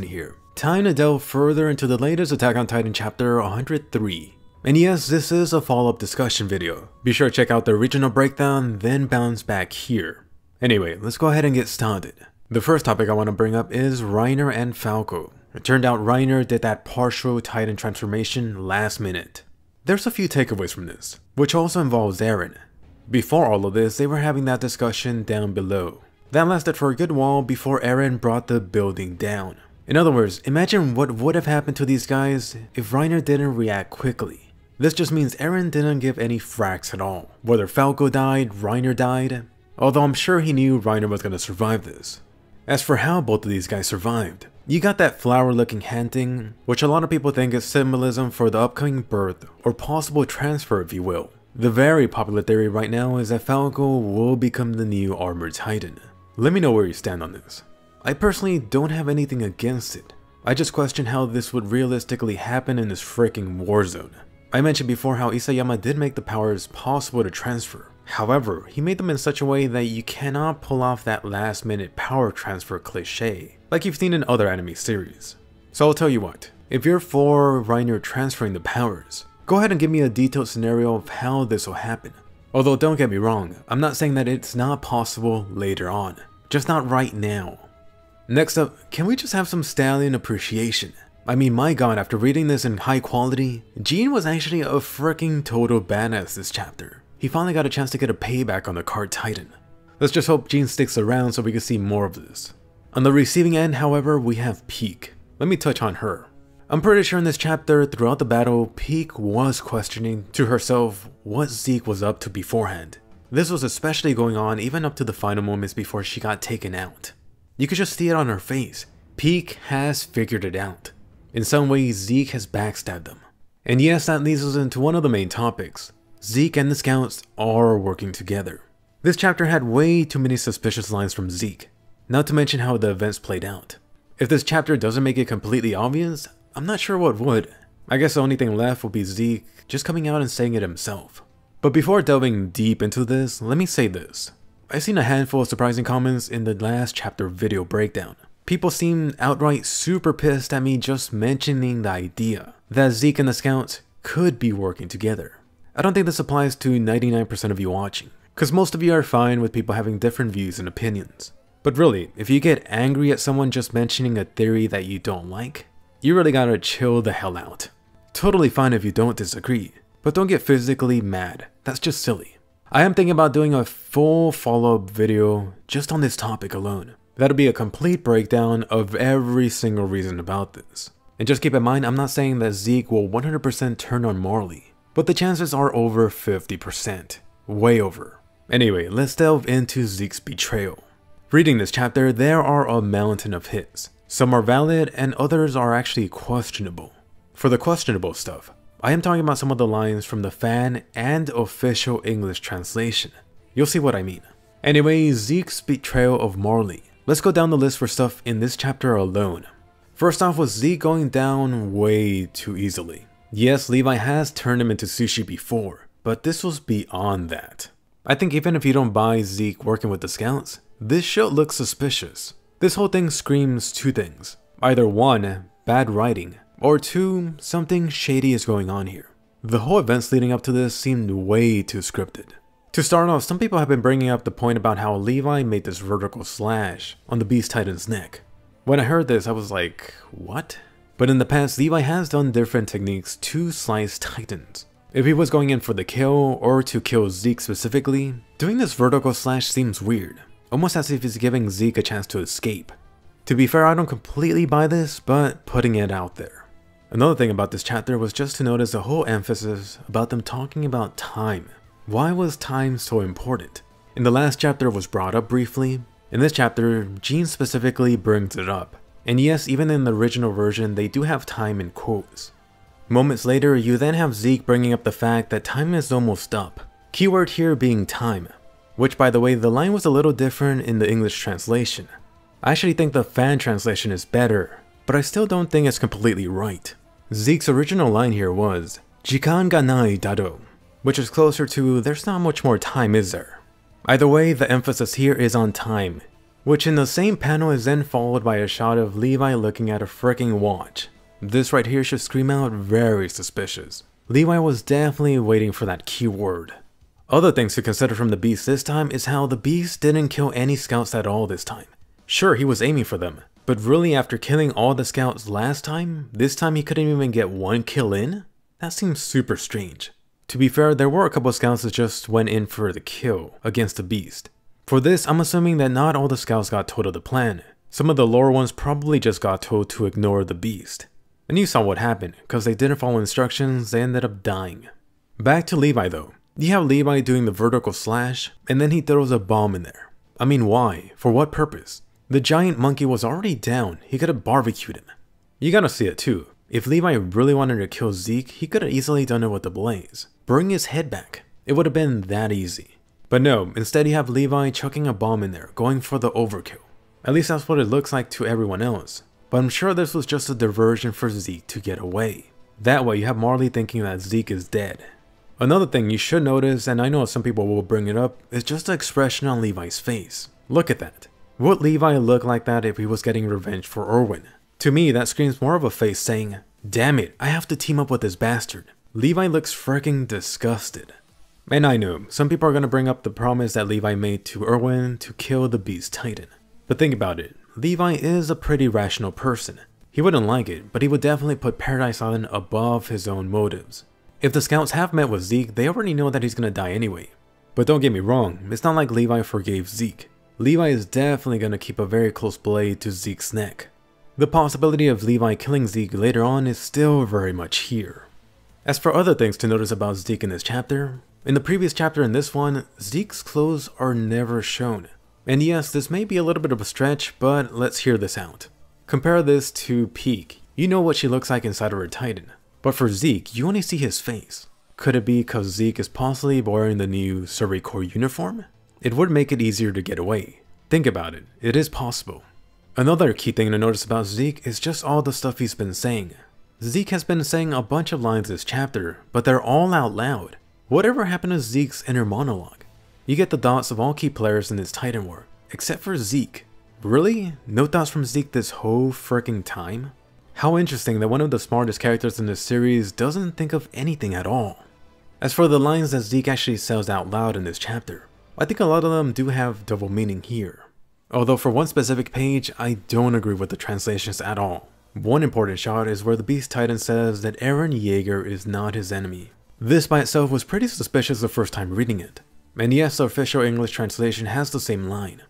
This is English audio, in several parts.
Here. Time to delve further into the latest Attack on Titan chapter 103. And yes, this is a follow-up discussion video. Be sure to check out the original breakdown, then bounce back here. Anyway, let's go ahead and get started. The first topic I want to bring up is Reiner and Falco. It turned out Reiner did that partial Titan transformation last minute. There's a few takeaways from this, which also involves Eren. Before all of this, they were having that discussion down below. That lasted for a good while before Eren brought the building down. In other words, imagine what would have happened to these guys if Reiner didn't react quickly. This just means Eren didn't give any fracks at all. Whether Falco died, Reiner died, although I'm sure he knew Reiner was going to survive this. As for how both of these guys survived, you got that flower looking hand thing, which a lot of people think is symbolism for the upcoming birth or possible transfer, if you will. The very popular theory right now is that Falco will become the new Armored Titan. Let me know where you stand on this. I personally don't have anything against it. I just question how this would realistically happen in this freaking war zone. I mentioned before how Isayama did make the powers possible to transfer. However, he made them in such a way that you cannot pull off that last minute power transfer cliche, like you've seen in other anime series. So I'll tell you what, if you're for Reiner transferring the powers, go ahead and give me a detailed scenario of how this will happen. Although don't get me wrong, I'm not saying that it's not possible later on, just not right now. Next up, can we just have some stallion appreciation? I mean, my god, after reading this in high quality, Jean was actually a freaking total badass this chapter. He finally got a chance to get a payback on the card Titan. Let's just hope Jean sticks around so we can see more of this. On the receiving end, however, we have Peak. Let me touch on her. I'm pretty sure in this chapter, throughout the battle, Peak was questioning to herself what Zeke was up to beforehand. This was especially going on even up to the final moments before she got taken out. You could just see it on her face. Peak has figured it out. In some ways, Zeke has backstabbed them. And yes, that leads us into one of the main topics. Zeke and the scouts are working together. This chapter had way too many suspicious lines from Zeke, not to mention how the events played out. If this chapter doesn't make it completely obvious, I'm not sure what would. I guess the only thing left would be Zeke just coming out and saying it himself. But before delving deep into this, let me say this. I've seen a handful of surprising comments in the last chapter video breakdown. People seem outright super pissed at me just mentioning the idea that Zeke and the scouts could be working together. I don't think this applies to 99% of you watching, because most of you are fine with people having different views and opinions. But really, if you get angry at someone just mentioning a theory that you don't like, you really gotta chill the hell out. Totally fine if you don't disagree, but don't get physically mad. That's just silly. I am thinking about doing a full follow-up video just on this topic alone. That'll be a complete breakdown of every single reason about this. And just keep in mind, I'm not saying that Zeke will 100% turn on Marley, but the chances are over 50%. Way over. Anyway, let's delve into Zeke's betrayal. Reading this chapter, there are a mountain of hits. Some are valid and others are actually questionable. For the questionable stuff, I am talking about some of the lines from the fan and official English translation. You'll see what I mean. Anyway, Zeke's betrayal of Marley. Let's go down the list for stuff in this chapter alone. First off was Zeke going down way too easily. Yes, Levi has turned him into sushi before, but this was beyond that. I think even if you don't buy Zeke working with the scouts, this shit looks suspicious. This whole thing screams two things. Either one, bad writing, or two, something shady is going on here. The whole events leading up to this seemed way too scripted. To start off, some people have been bringing up the point about how Levi made this vertical slash on the Beast Titan's neck. When I heard this, I was like, what? But in the past, Levi has done different techniques to slice Titans. If he was going in for the kill, or to kill Zeke specifically, doing this vertical slash seems weird. Almost as if he's giving Zeke a chance to escape. To be fair, I don't completely buy this, but putting it out there. Another thing about this chapter was just to notice the whole emphasis about them talking about time. Why was time so important? In the last chapter it was brought up briefly. In this chapter, Jean specifically brings it up. And yes, even in the original version, they do have time in quotes. Moments later, you then have Zeke bringing up the fact that time is almost up. Keyword here being time. Which, by the way, the line was a little different in the English translation. I actually think the fan translation is better, but I still don't think it's completely right. Zeke's original line here was, "Jikan ga nai daro," which is closer to, there's not much more time, is there? Either way, the emphasis here is on time. which in the same panel is then followed by a shot of Levi looking at a freaking watch. This right here should scream out very suspicious. Levi was definitely waiting for that keyword. Other things to consider from the Beast this time is how the Beast didn't kill any scouts at all this time. Sure, he was aiming for them, but really after killing all the scouts last time, this time he couldn't even get one kill in? That seems super strange. To be fair, there were a couple of scouts that just went in for the kill against the Beast. For this, I'm assuming that not all the scouts got told of the plan. Some of the lower ones probably just got told to ignore the Beast. And you saw what happened, because they didn't follow instructions, they ended up dying. Back to Levi though. You have Levi doing the vertical slash, and then he throws a bomb in there. I mean, why? For what purpose? The giant monkey was already down, he could have barbecued him. You gotta see it too. If Levi really wanted to kill Zeke, he could have easily done it with the blaze. Bring his head back. It would have been that easy. But no, instead you have Levi chucking a bomb in there, going for the overkill. At least that's what it looks like to everyone else. But I'm sure this was just a diversion for Zeke to get away. That way you have Marley thinking that Zeke is dead. Another thing you should notice, and I know some people will bring it up, is just the expression on Levi's face. Look at that. Would Levi look like that if he was getting revenge for Erwin? To me, that screams more of a face saying, damn it, I have to team up with this bastard. Levi looks freaking disgusted. And I know, some people are going to bring up the promise that Levi made to Erwin to kill the Beast Titan. But think about it, Levi is a pretty rational person. He wouldn't like it, but he would definitely put Paradise Island above his own motives. If the scouts have met with Zeke, they already know that he's going to die anyway. But don't get me wrong, it's not like Levi forgave Zeke. Levi is definitely going to keep a very close blade to Zeke's neck. The possibility of Levi killing Zeke later on is still very much here. As for other things to notice about Zeke in this chapter, in the previous chapter and this one, Zeke's clothes are never shown. And yes, this may be a little bit of a stretch, but let's hear this out. Compare this to Peak. You know what she looks like inside of her Titan. But for Zeke, you only see his face. Could it be because Zeke is possibly wearing the new Survey Corps uniform? It would make it easier to get away. Think about it, it is possible. Another key thing to notice about Zeke is just all the stuff he's been saying. Zeke has been saying a bunch of lines this chapter, but they're all out loud. Whatever happened to Zeke's inner monologue? You get the thoughts of all key players in this Titan War, except for Zeke. Really? No thoughts from Zeke this whole freaking time? How interesting that one of the smartest characters in this series doesn't think of anything at all. As for the lines that Zeke actually says out loud in this chapter, I think a lot of them do have double meaning here. Although for one specific page, I don't agree with the translations at all. One important shot is where the Beast Titan says that Eren Yeager is not his enemy. This by itself was pretty suspicious the first time reading it. And yes, the official English translation has the same line.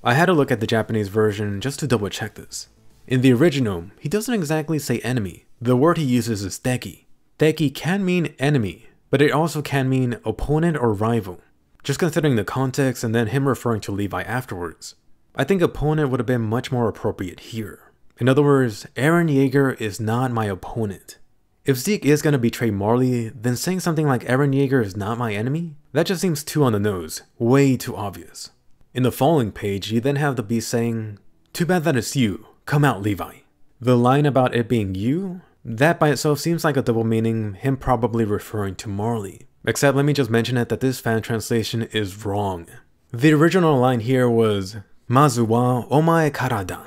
I had to look at the Japanese version just to double check this. In the original, he doesn't exactly say enemy. The word he uses is teki. Teki can mean enemy, but it also can mean opponent or rival. Just considering the context and then him referring to Levi afterwards, I think opponent would have been much more appropriate here. In other words, Eren Yeager is not my opponent. If Zeke is going to betray Marley, then saying something like Eren Yeager is not my enemy? That just seems too on the nose, way too obvious. In the following page, you then have the Beast saying, "Too bad that it's you. Come out, Levi." The line about it being you? That by itself seems like a double meaning, him probably referring to Marley. Except let me just mention it that this fan translation is wrong. The original line here was, "Mazu wa omae karada."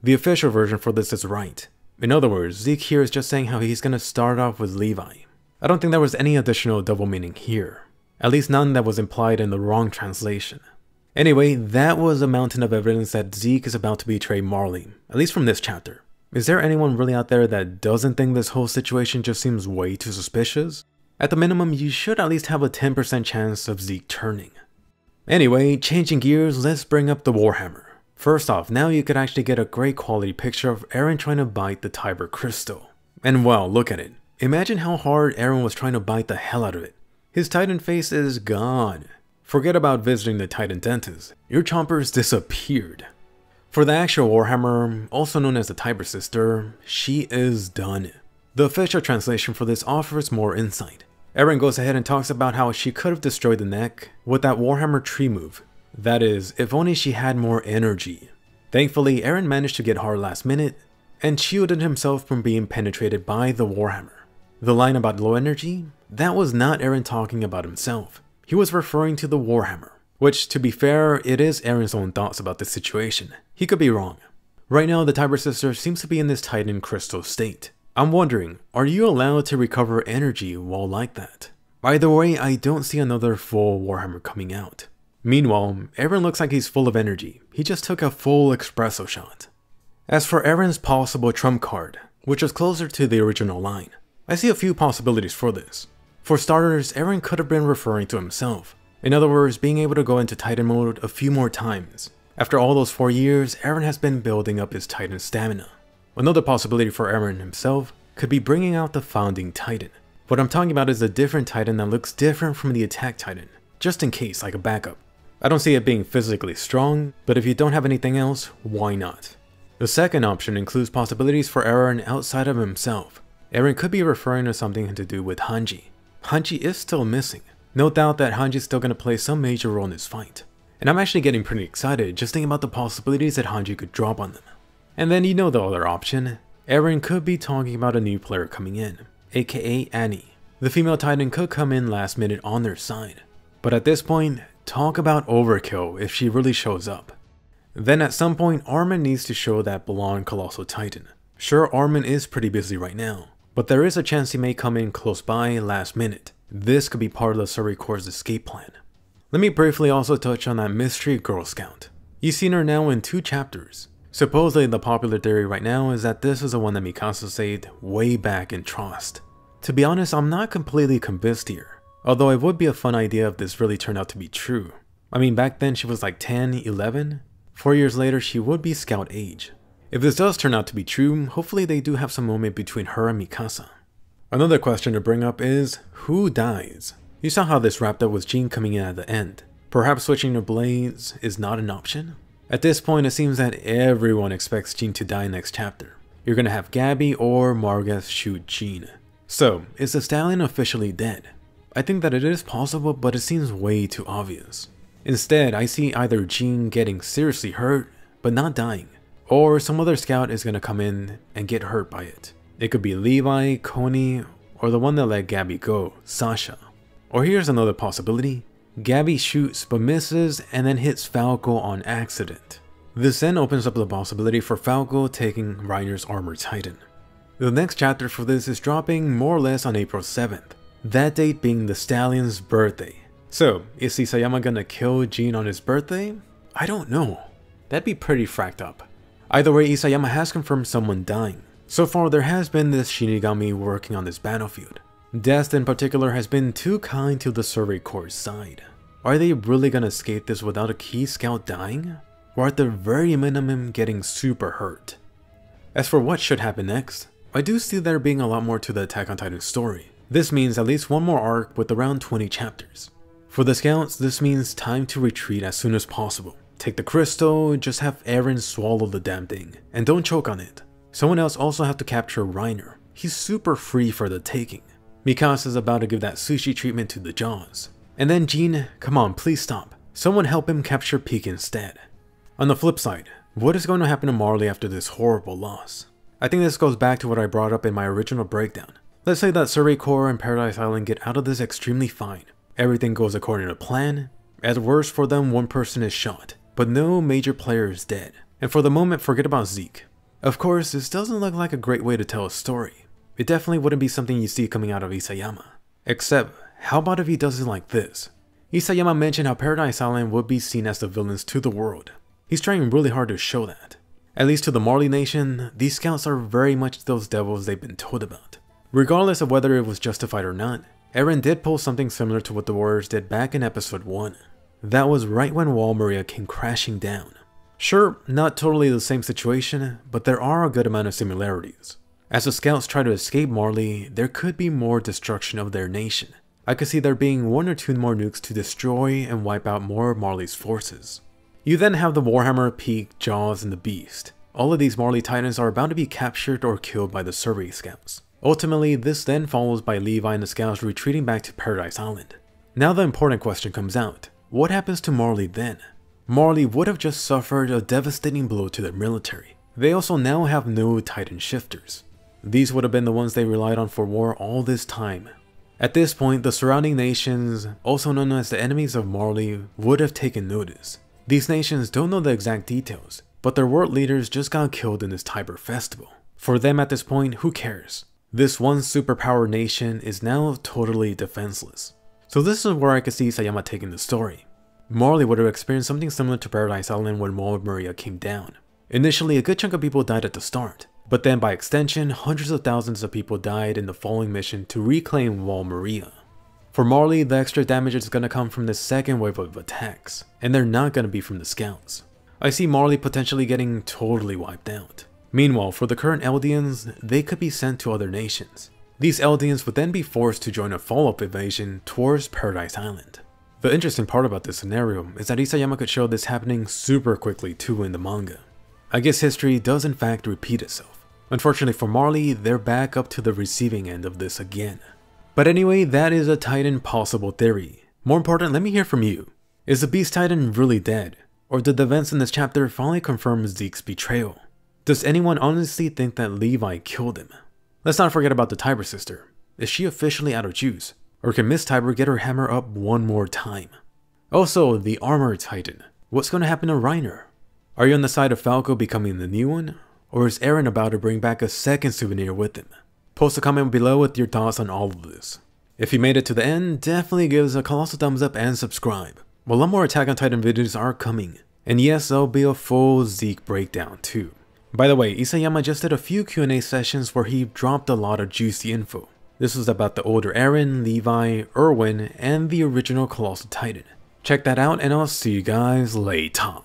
The official version for this is right. In other words, Zeke here is just saying how he's gonna start off with Levi. I don't think there was any additional double meaning here. At least none that was implied in the wrong translation. Anyway, that was a mountain of evidence that Zeke is about to betray Marley, at least from this chapter. Is there anyone really out there that doesn't think this whole situation just seems way too suspicious? At the minimum, you should at least have a 10% chance of Zeke turning. Anyway, changing gears, let's bring up the Warhammer. First off, now you could actually get a great quality picture of Eren trying to bite the Tiber crystal. And wow, look at it. Imagine how hard Eren was trying to bite the hell out of it. His Titan face is gone. Forget about visiting the Titan dentist. Your chompers disappeared. For the actual Warhammer, also known as the Tiber sister, she is done. The official translation for this offers more insight. Eren goes ahead and talks about how she could have destroyed the neck with that Warhammer tree move. That is, if only she had more energy. Thankfully, Eren managed to get hard last minute and shielded himself from being penetrated by the Warhammer. The line about low energy? That was not Eren talking about himself. He was referring to the Warhammer. Which, to be fair, it is Eren's own thoughts about the situation. He could be wrong. Right now, the Tiber sister seems to be in this Titan crystal state. I'm wondering, are you allowed to recover energy while like that? Either way, I don't see another full Warhammer coming out. Meanwhile, Eren looks like he's full of energy. He just took a full espresso shot. As for Eren's possible trump card, which is closer to the original line, I see a few possibilities for this. For starters, Eren could have been referring to himself. In other words, being able to go into Titan mode a few more times. After all those 4 years, Eren has been building up his Titan stamina. Another possibility for Eren himself could be bringing out the Founding Titan. What I'm talking about is a different Titan that looks different from the Attack Titan, just in case, like a backup. I don't see it being physically strong, but if you don't have anything else, why not? The second option includes possibilities for Eren outside of himself. Eren could be referring to something to do with Hanji. Hanji is still missing. No doubt that Hanji is still going to play some major role in this fight. And I'm actually getting pretty excited just thinking about the possibilities that Hanji could drop on them. And then you know the other option. Eren could be talking about a new player coming in, aka Annie. The female Titan could come in last minute on their side. But at this point, talk about overkill if she really shows up. Then at some point, Armin needs to show that blonde Colossal Titan. Sure, Armin is pretty busy right now, but there is a chance he may come in close by last minute. This could be part of the Survey Corps' escape plan. Let me briefly also touch on that mystery Girl Scout. You've seen her now in 2 chapters. Supposedly the popular theory right now is that this is the one that Mikasa saved way back in Trost. To be honest, I'm not completely convinced here, although it would be a fun idea if this really turned out to be true. I mean, back then she was like 10, 11? 4 years later she would be Scout age. If this does turn out to be true, hopefully they do have some moment between her and Mikasa. Another question to bring up is, who dies? You saw how this wrapped up with Jean coming in at the end. Perhaps switching to blades is not an option? At this point, it seems that everyone expects Jean to die next chapter. You're gonna have Gabby or Margath shoot Jean. So, is the stallion officially dead? I think that it is possible, but it seems way too obvious. Instead, I see either Jean getting seriously hurt, but not dying, or some other scout is gonna come in and get hurt by it. It could be Levi, Coney, or the one that let Gabby go, Sasha. Or here's another possibility. Gabby shoots but misses and then hits Falco on accident. This then opens up the possibility for Falco taking Reiner's Armored Titan. The next chapter for this is dropping more or less on April 7th, that date being the stallion's birthday. So, is Isayama gonna kill Jean on his birthday? I don't know. That'd be pretty fracked up. Either way, Isayama has confirmed someone dying. So far, there has been this Shinigami working on this battlefield. Death in particular has been too kind to the Survey Corps' side. Are they really gonna escape this without a key scout dying? Or at the very minimum getting super hurt? As for what should happen next, I do see there being a lot more to the Attack on Titan story. This means at least one more arc with around 20 chapters. For the scouts, this means time to retreat as soon as possible. Take the crystal, just have Eren swallow the damn thing, and don't choke on it. Someone else also have to capture Reiner. He's super free for the taking. Mikasa is about to give that sushi treatment to the jaws. And then Jean, come on, please stop. Someone help him capture Pieck instead. On the flip side, what is going to happen to Marley after this horrible loss? I think this goes back to what I brought up in my original breakdown. Let's say that Survey Corps and Paradise Island get out of this extremely fine. Everything goes according to plan. At worst for them, one person is shot, but no major player is dead. And for the moment, forget about Zeke. Of course, this doesn't look like a great way to tell a story. It definitely wouldn't be something you see coming out of Isayama. Except, how about if he does it like this? Isayama mentioned how Paradise Island would be seen as the villains to the world. He's trying really hard to show that. At least to the Marley Nation, these scouts are very much those devils they've been told about. Regardless of whether it was justified or not, Eren did pull something similar to what the Warriors did back in episode 1. That was right when Wall Maria came crashing down. Sure, not totally the same situation, but there are a good amount of similarities. As the scouts try to escape Marley, there could be more destruction of their nation. I could see there being 1 or 2 more nukes to destroy and wipe out more of Marley's forces. You then have the Warhammer, Pieck, Jaws, and the Beast. All of these Marley Titans are about to be captured or killed by the Survey Scouts. Ultimately, this then follows by Levi and the scouts retreating back to Paradise Island. Now the important question comes out. What happens to Marley then? Marley would have just suffered a devastating blow to their military. They also now have no Titan shifters. These would have been the ones they relied on for war all this time. At this point, the surrounding nations, also known as the enemies of Marley, would have taken notice. These nations don't know the exact details, but their world leaders just got killed in this Tiber festival. For them at this point, who cares? This one superpower nation is now totally defenseless. So this is where I could see Isayama taking the story. Marley would have experienced something similar to Paradise Island when Wall Maria came down. Initially, a good chunk of people died at the start, but then by extension, hundreds of thousands of people died in the following mission to reclaim Wall Maria. For Marley, the extra damage is going to come from the second wave of attacks, and they're not going to be from the scouts. I see Marley potentially getting totally wiped out. Meanwhile, for the current Eldians, they could be sent to other nations. These Eldians would then be forced to join a follow-up invasion towards Paradise Island. The interesting part about this scenario is that Isayama could show this happening super quickly too in the manga. I guess history does in fact repeat itself. Unfortunately for Marley, they're back up to the receiving end of this again. But anyway, that is a Titan possible theory. More important, let me hear from you. Is the Beast Titan really dead? Or did the events in this chapter finally confirm Zeke's betrayal? Does anyone honestly think that Levi killed him? Let's not forget about the Tiber sister. Is she officially out of juice? Or can Miss Tiber get her hammer up one more time? Also, the Armor Titan. What's going to happen to Reiner? Are you on the side of Falco becoming the new one? Or is Eren about to bring back a second souvenir with him? Post a comment below with your thoughts on all of this. If you made it to the end, definitely give us a colossal thumbs up and subscribe. A lot more Attack on Titan videos are coming. And yes, there'll be a full Zeke breakdown too. By the way, Isayama just did a few Q&A sessions where he dropped a lot of juicy info. This was about the older Eren, Levi, Erwin, and the original Colossal Titan. Check that out and I'll see you guys later.